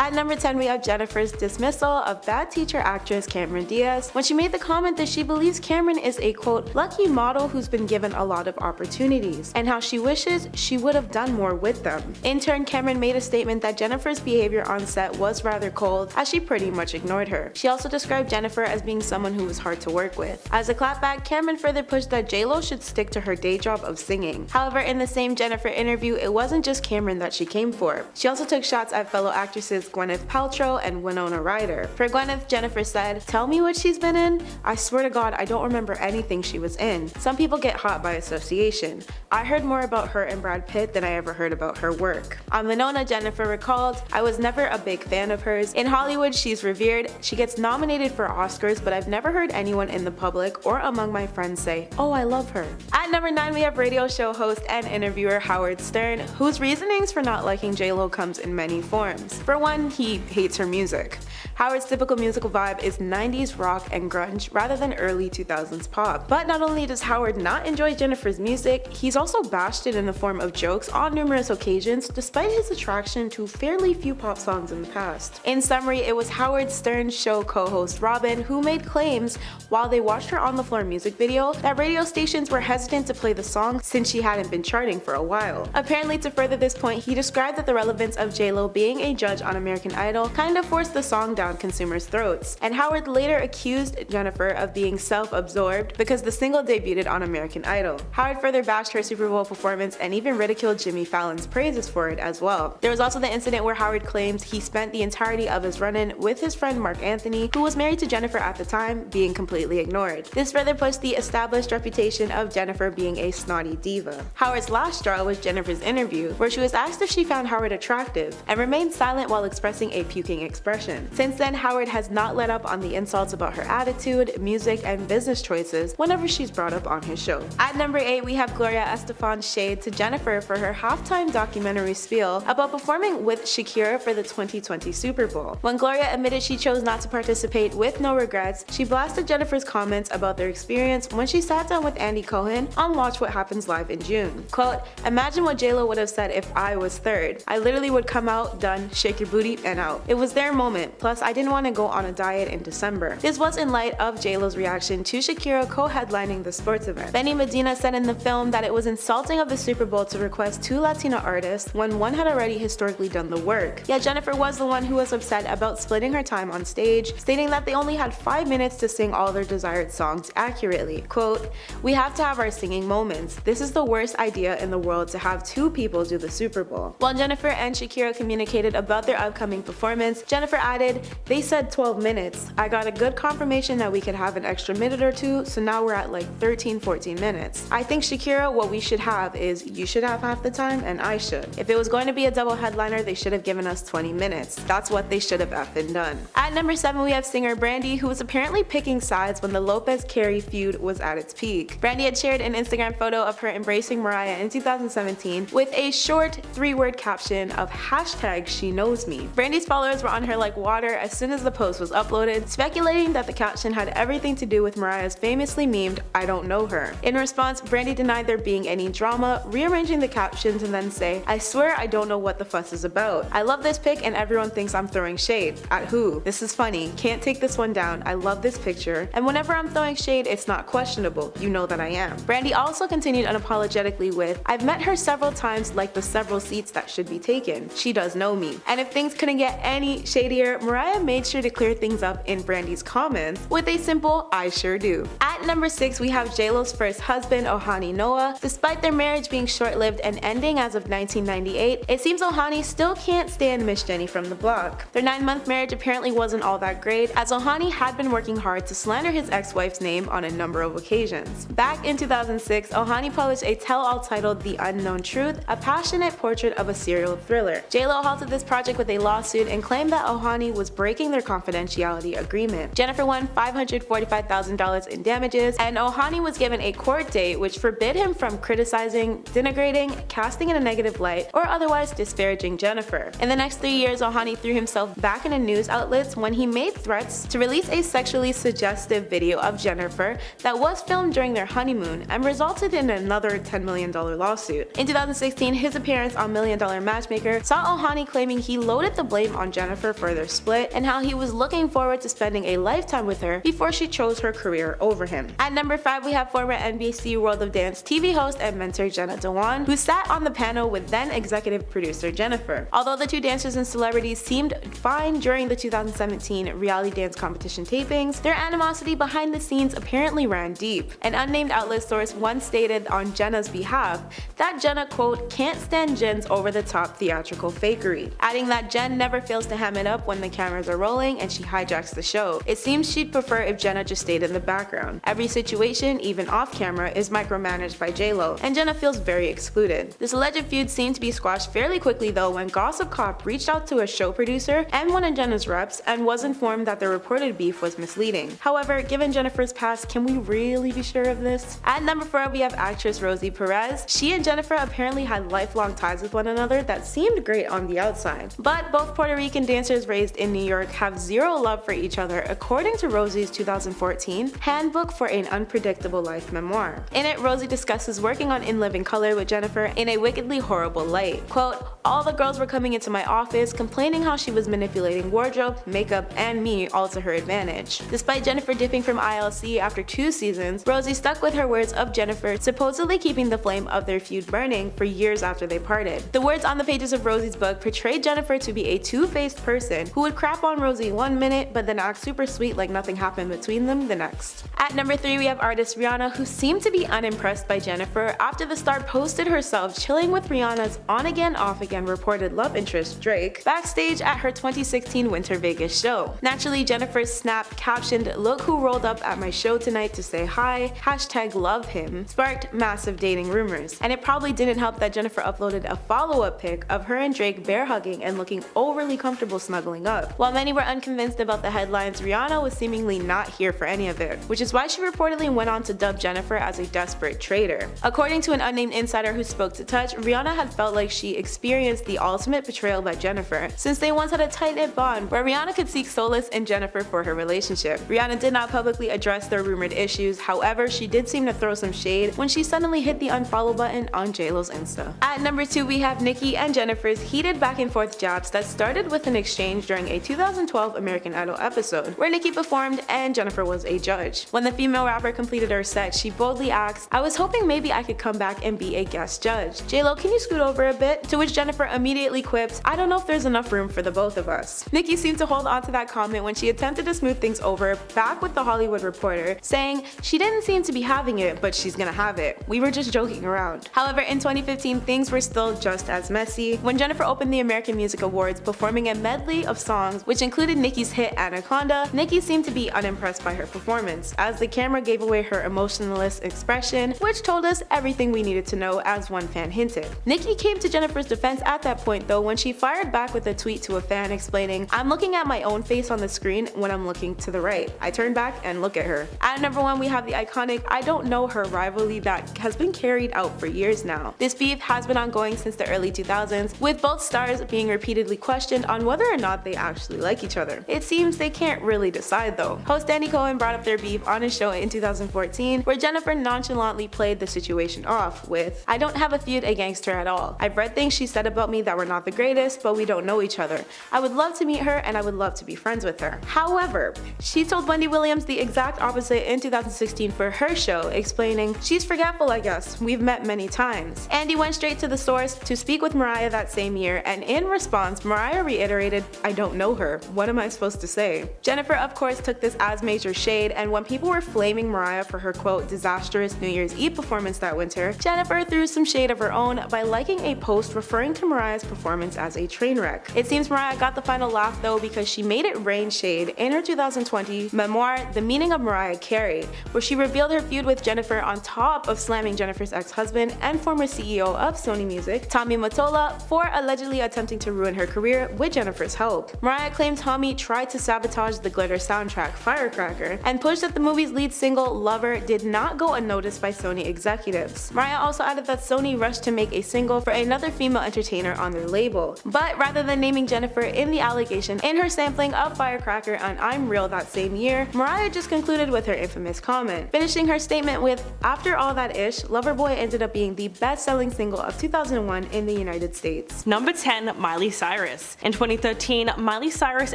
At number 10, we have Jennifer's dismissal of bad teacher actress Cameron Diaz when she made the comment that she believes Cameron is a quote, lucky model who's been given a lot of opportunities, and how she wishes she would have done more with them. In turn, Cameron made a statement that Jennifer's behavior on set was rather cold, as she pretty much ignored her. She also described Jennifer as being someone who was hard to work with. As a clapback, Cameron further pushed that JLaw should stick to her day job of singing. However, in the same Jennifer interview, it wasn't just Cameron that she came for. She also took shots at fellow actresses Gwyneth Paltrow and Winona Ryder. For Gwyneth, Jennifer said, "Tell me what she's been in? I swear to God, I don't remember anything she was in. Some people get hot by association. I heard more about her and Brad Pitt than I ever heard about her work." On Winona, Jennifer recalled, "I was never a big fan of hers. In Hollywood, she's revered. She gets nominated for Oscars, but I've never heard anyone in the public or among my friends say, oh, I love her." At number 9, we have radio show host and interviewer Howard Stern, whose reasonings for not liking JLo comes in many forms. For one, he hates her music. Howard's typical musical vibe is 90s rock and grunge rather than early 2000s pop. But not only does Howard not enjoy Jennifer's music, he's also bashed it in the form of jokes on numerous occasions, despite his attraction to fairly few pop songs in the past. In summary, it was Howard Stern's show co-host Robin who made claims while they watched her on the floor music video that radio stations were hesitant to play the song since she hadn't been charting for a while. Apparently, to further this point, he described that the relevance of JLo being a judge on American Idol kind of forced the song down consumers' throats, and Howard later accused Jennifer of being self-absorbed because the single debuted on American Idol. Howard further bashed her Super Bowl performance and even ridiculed Jimmy Fallon's praises for it as well. There was also the incident where Howard claims he spent the entirety of his run-in with his friend Mark Anthony, who was married to Jennifer at the time, being completely ignored. This further pushed the established reputation of Jennifer being a snotty diva. Howard's last straw was Jennifer's interview, where she was asked if she found Howard attractive, and remained silent while expressing a puking expression. Since then, Howard has not let up on the insults about her attitude, music, and business choices whenever she's brought up on his show. At number 8, we have Gloria Estefan's shade to Jennifer for her halftime documentary spiel about performing with Shakira for the 2020 Super Bowl. When Gloria admitted she chose not to participate with no regrets, she blasted Jennifer's comments about their experience when she sat down with Andy Cohen on Watch What Happens Live in June. Quote, "Imagine what JLo would have said if I was third. I literally would come out, done, shake your booty, and out. It was their moment, plus I didn't want to go on a diet in December." This was in light of JLo's reaction to Shakira co-headlining the sports event. Benny Medina said in the film that it was insulting of the Super Bowl to request 2 Latina artists when one had already historically done the work. Yet Jennifer was the one who was upset about splitting her time on stage, stating that they only had 5 minutes to sing all their desired songs accurately. Quote, "We have to have our singing moments. This is the worst idea in the world to have 2 people do the Super Bowl." While Jennifer and Shakira communicated about their upcoming performance, Jennifer added, "They said 12 minutes. I got a good confirmation that we could have an extra minute or 2, so now we're at like 13-14 minutes. I think Shakira, what we should have is you should have half the time and I should. If it was going to be a double headliner, they should have given us 20 minutes. That's what they should have effing done." At number 7, we have singer Brandy, who was apparently picking sides when the Lopez-Carey feud was at its peak. Brandy had shared an Instagram photo of her embracing Mariah in 2017 with a short 3-word caption of #SheKnows Me. Brandy's followers were on her like water as soon as the post was uploaded, speculating that the caption had everything to do with Mariah's famously memed "I don't know her." In response, Brandy denied there being any drama, rearranging the caption to then say, "I swear I don't know what the fuss is about. I love this pic and everyone thinks I'm throwing shade. At who? This is funny. Can't take this one down. I love this picture. And whenever I'm throwing shade, it's not questionable. You know that I am." Brandy also continued unapologetically with, "I've met her several times like the several seats that should be taken. She does know me." And if things couldn't get any shadier, Mariah made sure to clear things up in Brandy's comments with a simple "I sure do." At number 6, we have JLo's first husband, Ojani Noa. Despite their marriage being short-lived and ending as of 1998, it seems Ojani still can't stand Miss Jenny from the block. Their 9-month marriage apparently wasn't all that great, as Ojani had been working hard to slander his ex-wife's name on a number of occasions. Back in 2006, Ojani published a tell-all titled The Unknown Truth, a passionate portrait of a serial thriller. JLo halted this project with a lawsuit and claimed that Ojani was breaking their confidentiality agreement. Jennifer won $545,000 in damages, and Ojani was given a court date which forbid him from criticizing, denigrating, casting in a negative light, or otherwise disparaging Jennifer. In the next 3 years, Ojani threw himself back into news outlets when he made threats to release a sexually suggestive video of Jennifer that was filmed during their honeymoon and resulted in another $10 million lawsuit. In 2016, his appearance on $1 Million Matchmaker saw Ojani claiming he loaded the blame on Jennifer for their split and how he was looking forward to spending a lifetime with her before she chose her career over him. At number 5, we have former NBC World of Dance TV host and mentor Jenna Dewan, who sat on the panel with then executive producer Jennifer. Although the two dancers and celebrities seemed fine during the 2017 reality dance competition tapings, their animosity behind the scenes apparently ran deep. An unnamed outlet source once stated on Jenna's behalf that Jenna, quote, can't stand Jen's over-the-top theatrical fakery, adding that Jen never fails to ham it up when the cameras are rolling and she hijacks the show. It seems she'd prefer if Jenna just stayed in the background. Every situation, even off camera, is micromanaged by JLaw, and Jenna feels very excluded. This alleged feud seemed to be squashed fairly quickly though when Gossip Cop reached out to a show producer and one of Jenna's reps and was informed that the reported beef was misleading. However, given Jennifer's past, can we really be sure of this? At number 4, we have actress Rosie Perez. She and Jennifer apparently had lifelong ties with one another that seemed great on the outside. But both Puerto Rican dancers raised in New York have zero love for each other, according to Rosie's 2014 Handbook for an Unpredictable Life memoir. In it, Rosie discusses working on In Living Color with Jennifer in a wickedly horrible light. Quote, all the girls were coming into my office complaining how she was manipulating wardrobe, makeup, and me all to her advantage. Despite Jennifer dipping from ILC after 2 seasons, Rosie stuck with her words of Jennifer supposedly keeping the flame of their feud burning for years after they parted. The words on the pages of Rosie's book portrayed Jennifer to be a two-faced person who would crap on Rosie 1 minute but then act super sweet like nothing happened between them the next. At number 3, we have artist Rihanna, who seemed to be unimpressed by Jennifer after the star posted herself chilling with Rihanna's on-again off-again reported love interest Drake backstage at her 2016 Winter Vegas show. Naturally, Jennifer's snap captioned, "Look who rolled up at my show tonight to say hi, #LoveHim," sparked massive dating rumors, and it probably didn't help that Jennifer uploaded a follow-up pic of her and Drake bear hugging and looking overly comfortable snuggling up. While many were unconvinced about the headlines, Rihanna was seemingly not here for any of it, which is why she reportedly went on to dub Jennifer as a desperate traitor. According to an unnamed insider who spoke to Touch, Rihanna had felt like she experienced the ultimate betrayal by Jennifer, since they once had a tight-knit bond where Rihanna could seek solace in Jennifer for her relationship. Rihanna did not publicly address their rumored issues, however, she did seem to throw some shade when she suddenly hit the unfollow button on JLo's Insta. At number 2, we have Nicki and Jennifer's heated back and forth jabs that started with an exchange during a 2012 American Idol episode, where Nicki performed and Jennifer was a judge. When the female rapper completed her set, she boldly asked, "I was hoping maybe I could come back and be a guest judge. JLo, can you scoot over a bit?" To which Jennifer immediately quips, "I don't know if there's enough room for the both of us." Nicki seemed to hold on to that comment when she attempted to smooth things over back with The Hollywood Reporter, saying, "She didn't seem to be having it, but she's gonna have it. We were just joking around." However, in 2015, things were still just as messy when Jennifer opened the American Music Awards performing a medley of songs which included Nicki's hit Anaconda. Nicki seemed to be unimpressed by her performance, as the camera gave away her emotionless expression, which told us everything we needed to know, as one fan hinted. Nicki came to Jennifer's defense at that point though when she fired back with a tweet to a fan explaining, "I'm looking at my own face on the screen when I'm looking to the right. I turn back and look at her." At number 1, we have the iconic I Don't Know Her rivalry that has been carried out for years now. This beef has been ongoing since the early 2000s, with both stars being repeatedly questioned on whether or not they actually like each other. It seems they can't really decide though. Host Danny Cohen brought up their beef on his show in 2014, where Jennifer nonchalantly played the situation off with, "I don't have a feud against her at all. I've read things she said about me that were not the greatest, but we don't know each other. I would love to meet her and I would love to be friends with her." However, she told Wendy Williams the exact opposite in 2016 for her show, explaining, "She's forgetful, I guess. We've met many times." Andy went straight to the source to speak with Mariah that same year, and in response, Mariah reiterated, "I don't know her. What am I supposed to say?" Jennifer, of course, took this as major shade, and when people were flaming Mariah for her quote disastrous New Year's Eve performance that winter, Jennifer threw some shade of her own by liking a post referring to Mariah's performance as a train wreck. It seems Mariah got the final laugh though because she made it rain shade in her 2020 memoir, The Meaning of Mariah Carey, where she revealed her feud with Jennifer on top of slamming Jennifer's ex-husband and former CEO of Sony Music, Tommy Mottola, for allegedly attempting to ruin her career with Jennifer's help. Mariah Mariah claimed Tommy tried to sabotage the glitter soundtrack Firecracker and pushed that the movie's lead single Lover did not go unnoticed by Sony executives. Mariah also added that Sony rushed to make a single for another female entertainer on their label. But rather than naming Jennifer in the allegation in her sampling of Firecracker on I'm Real that same year, Mariah just concluded with her infamous comment, finishing her statement with, "After all that ish, Loverboy ended up being the best-selling single of 2001 in the United States." Number 10. Miley Cyrus. In 2013, Miley Cyrus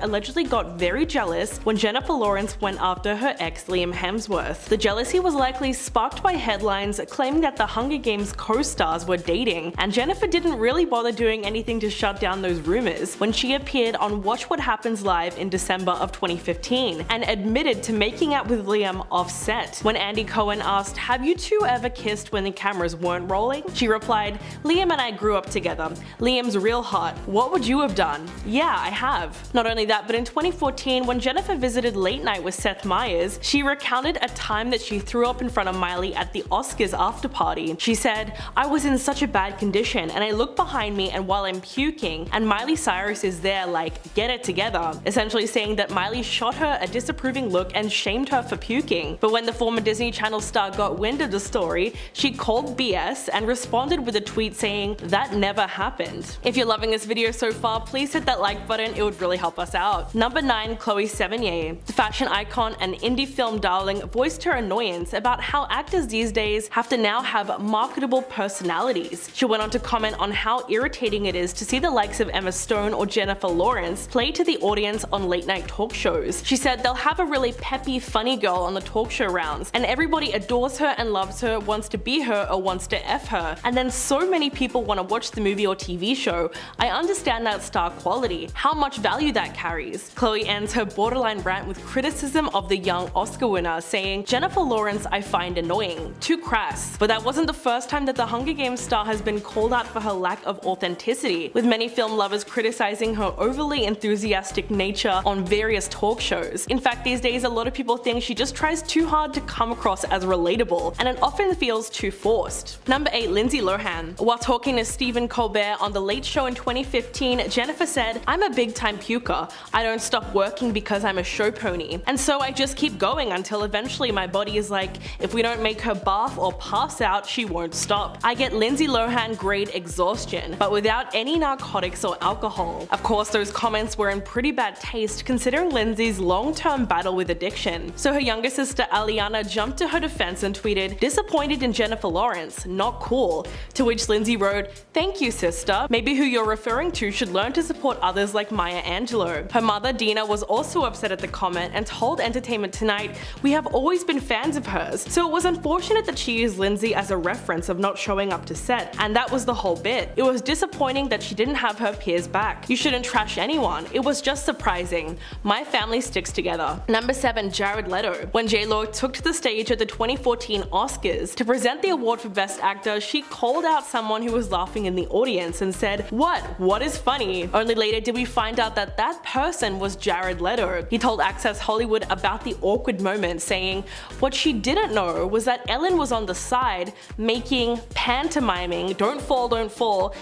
allegedly got very jealous when Jennifer Lawrence went after her ex Liam Hemsworth. The jealousy was likely sparked by headlines claiming that the Hunger Games co-stars were dating, and Jennifer didn't really bother doing anything to shut down those rumors when she appeared on Watch What Happens Live in December of 2015 and admitted to making out with Liam off-set. When Andy Cohen asked, "Have you two ever kissed when the cameras weren't rolling?" she replied, "Liam and I grew up together. Liam's real hot. What would you have done?" "Yeah, I have." Not only that, but in 2014, when Jennifer visited Late Night with Seth Meyers, she recounted a time that she threw up in front of Miley at the Oscars after party. She said, "I was in such a bad condition and I look behind me and while I'm puking and Miley Cyrus is there like, get it together," essentially saying that Miley shot her a disapproving look and shamed her for puking. But when the former Disney Channel star got wind of the story, she called BS and responded with a tweet saying, "That never happened." If you're loving this video so far, please hit that like button, it would really help us out. Number 9. Chloë Sevigny. The fashion icon and indie film darling voiced her annoyance about how actors these days have to now have marketable personalities. She went on to comment on how irritating it is to see the likes of Emma Stone or Jennifer Lawrence play to the audience on late night talk shows. She said they'll have a really peppy, funny girl on the talk show rounds, and everybody adores her and loves her, wants to be her or wants to F her, and then so many people want to watch the movie or TV show. I understand that star quality, how much value that carries. Chloe ends her borderline rant with criticism of the young Oscar winner, saying, "Jennifer Lawrence I find annoying, too crass." But that wasn't the first time that the Hunger Games star has been called out for her lack of authenticity, with many film lovers criticizing her overly enthusiastic nature on various talk shows. In fact, these days a lot of people think she just tries too hard to come across as relatable, and it often feels too forced. Number 8. Lindsay Lohan. While talking to Stephen Colbert on The Late Show in 2015, Jennifer said, "I'm a big time puker. I don't stop working because I'm a show pony. And so I just keep going until eventually my body is like, if we don't make her barf or pass out, she won't stop. I get Lindsay Lohan grade exhaustion, but without any narcotics or alcohol." Of course, those comments were in pretty bad taste considering Lindsay's long-term battle with addiction. So her younger sister Aliana jumped to her defense and tweeted, "Disappointed in Jennifer Lawrence, not cool." To which Lindsay wrote, "Thank you, sister. Maybe who you're referring to should learn to support others like Maya Angelou." Her mother Dina was also upset at the comment and told Entertainment Tonight, "We have always been fans of hers, so it was unfortunate that she used Lindsay as a reference of not showing up to set, and that was the whole bit. It was disappointing that she didn't have her peers back. You shouldn't trash anyone. It was just surprising. My family sticks together." Number 7. Jared Leto. When JLaw took to the stage at the 2014 Oscars to present the award for Best Actor, she called out someone who was laughing in the audience and said, What is funny?" Only later did we find out that that person was Jared Leto. He told Access Hollywood about the awkward moment, saying, "What she didn't know was that Ellen was on the side making, pantomiming, don't fall,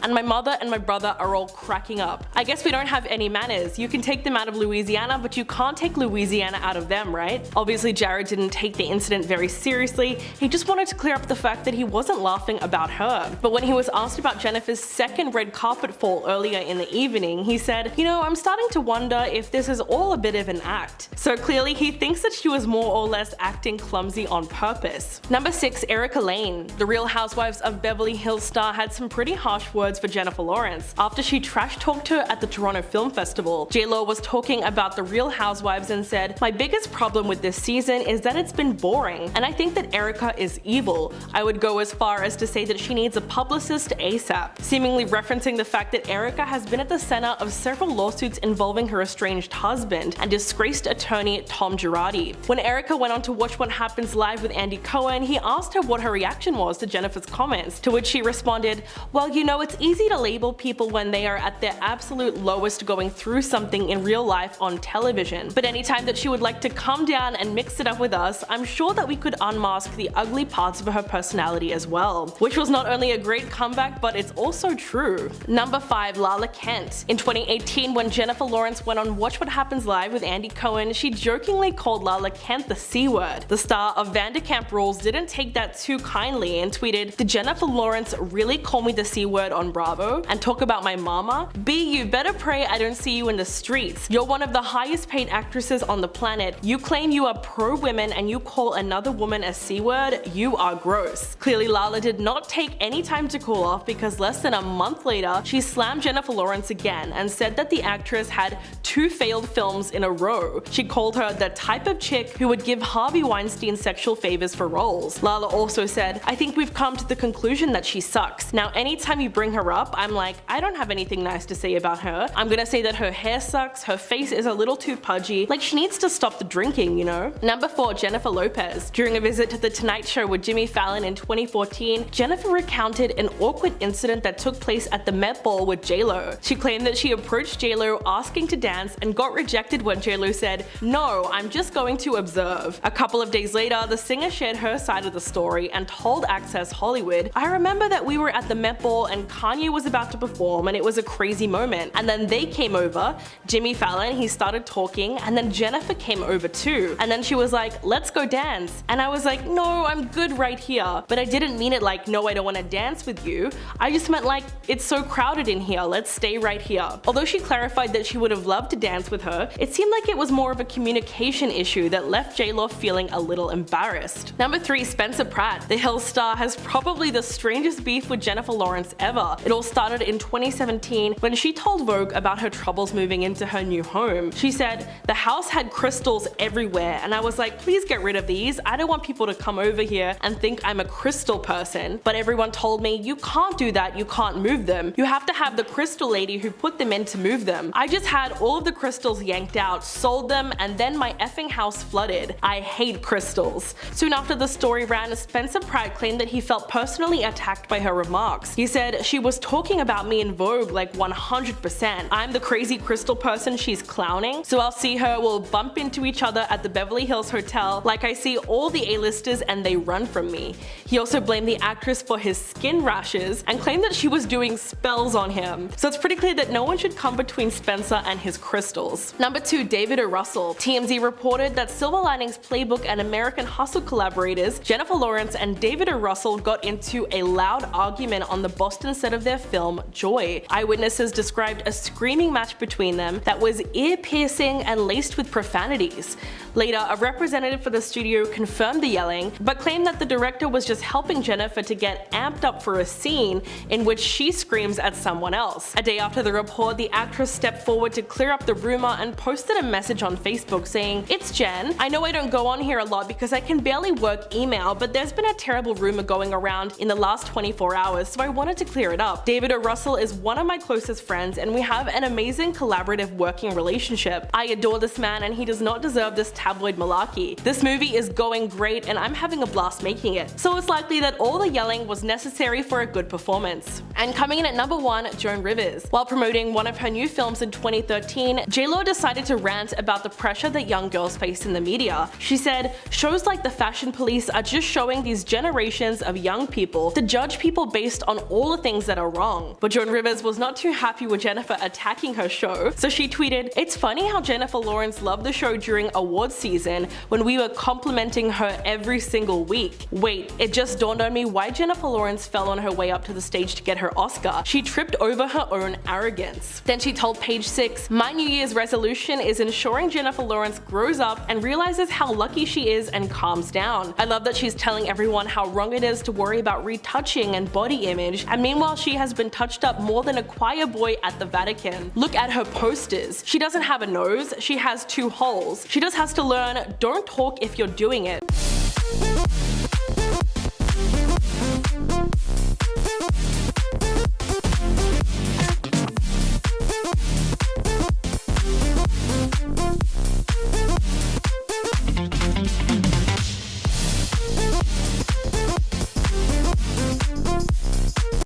and my mother and my brother are all cracking up. I guess we don't have any manners. You can take them out of Louisiana, but you can't take Louisiana out of them, right?" Obviously Jared didn't take the incident very seriously, he just wanted to clear up the fact that he wasn't laughing about her. But when he was asked about Jennifer's second red carpet fall earlier in the evening, he said, "You know, I'm starting to wonder if this is all a bit of an act." So clearly he thinks that she was more or less acting clumsy on purpose. Number 6. Erika Jayne. The Real Housewives of Beverly Hills star had some pretty harsh words for Jennifer Lawrence after she trash-talked her at the Toronto Film Festival. JLaw was talking about the Real Housewives and said, "My biggest problem with this season is that it's been boring, and I think that Erika is evil. I would go as far as to say that she needs a publicist ASAP," seemingly referencing the fact that Erika has been at the center of several lawsuits involving her estranged husband and disgraced attorney Tom Girardi. When Erika went on to Watch What Happens Live with Andy Cohen, he asked her what her reaction was to Jennifer's comments, to which she responded, "Well, you know, it's easy to label people when they are at their absolute lowest going through something in real life on television. But anytime that she would like to come down and mix it up with us, I'm sure that we could unmask the ugly parts of her personality as well." Which was not only a great comeback, but it's also true. Number 5. Lala Kent. In 2018, when Jennifer Jennifer Lawrence went on Watch What Happens Live with Andy Cohen, she jokingly called Lala Kent the C-word. The star of Vanderkamp Rules didn't take that too kindly and tweeted, "Did Jennifer Lawrence really call me the C-word on Bravo and talk about my mama? B, you better pray I don't see you in the streets. You're one of the highest paid actresses on the planet. You claim you are pro-women and you call another woman a C-word? You are gross." Clearly Lala did not take any time to cool off, because less than a month later, she slammed Jennifer Lawrence again and said that the actress had 2 failed films in a row. She called her the type of chick who would give Harvey Weinstein sexual favors for roles. Lala also said, "I think we've come to the conclusion that she sucks. Now anytime you bring her up, I'm like, I don't have anything nice to say about her. I'm gonna say that her hair sucks, her face is a little too pudgy, like she needs to stop the drinking, you know?" Number 4, Jennifer Lopez. During a visit to The Tonight Show with Jimmy Fallon in 2014, Jennifer recounted an awkward incident that took place at the Met Ball with JLaw. She claimed that she approached JLaw asking to dance and got rejected when JLaw said, "No, I'm just going to observe." A couple of days later, the singer shared her side of the story and told Access Hollywood, "I remember that we were at the Met Ball and Kanye was about to perform and it was a crazy moment. And then they came over, Jimmy Fallon, he started talking, and then Jennifer came over too. And then she was like, 'Let's go dance.' And I was like, 'No, I'm good right here.' But I didn't mean it like, 'No, I don't want to dance with you.' I just meant like, 'It's so crowded in here, let's stay right here.'" Although she clarified that she would have loved to dance with her, it seemed like it was more of a communication issue that left JLaw feeling a little embarrassed. Number 3, Spencer Pratt. The Hills star has probably the strangest beef with Jennifer Lawrence ever. It all started in 2017 when she told Vogue about her troubles moving into her new home. She said, "The house had crystals everywhere and I was like, please get rid of these. I don't want people to come over here and think I'm a crystal person. But everyone told me, you can't do that, you can't move them. You have to have the crystal lady who put them in to move them. I just had all of the crystals yanked out, sold them, and then my effing house flooded. I hate crystals." Soon after the story ran, Spencer Pratt claimed that he felt personally attacked by her remarks. He said, "She was talking about me in Vogue like 100%. I'm the crazy crystal person she's clowning. So I'll see her, we'll bump into each other at the Beverly Hills Hotel like I see all the A-listers and they run from me." He also blamed the actress for his skin rashes and claimed that she was doing spells on him. So it's pretty clear that no one should come between Spencer and his crystals. Number 2, David O. Russell. TMZ reported that Silver Linings Playbook and American Hustle collaborators Jennifer Lawrence and David O. Russell got into a loud argument on the Boston set of their film Joy. Eyewitnesses described a screaming match between them that was ear-piercing and laced with profanities. Later, a representative for the studio confirmed the yelling, but claimed that the director was just helping Jennifer to get amped up for a scene in which she screams at someone else. A day after the report, the actress stepped forward to clear up the rumor and posted a message on Facebook saying, "It's Jen. I know I don't go on here a lot because I can barely work email, but there's been a terrible rumor going around in the last 24 hours, so I wanted to clear it up. David O. Russell is one of my closest friends and we have an amazing collaborative working relationship. I adore this man and he does not deserve this tabloid malarkey. This movie is going great and I'm having a blast making it." So it's likely that all the yelling was necessary for a good performance. And coming in at number 1, Joan Rivers. While promoting one of her new films in 2013, JLaw decided to rant about the pressure that young girls face in the media. She said, "Shows like The Fashion Police are just showing these generations of young people to judge people based on all the things that are wrong." But Joan Rivers was not too happy with Jennifer attacking her show, so she tweeted, "It's funny how Jennifer Lawrence loved the show during awards season when we were complimenting her every single week. Wait, it just dawned on me why Jennifer Lawrence fell on her way up to the stage to get her Oscar. She tripped over her own arrogance." Then she told Page 6, "My New Year's resolution is ensuring Jennifer Lawrence grows up and realizes how lucky she is and calms down. I love that she's telling everyone how wrong it is to worry about retouching and body image, and meanwhile she has been touched up more than a choir boy at the Vatican. Look at her posters. She doesn't have a nose, she has 2 holes. She just has to learn, don't talk if you're doing it.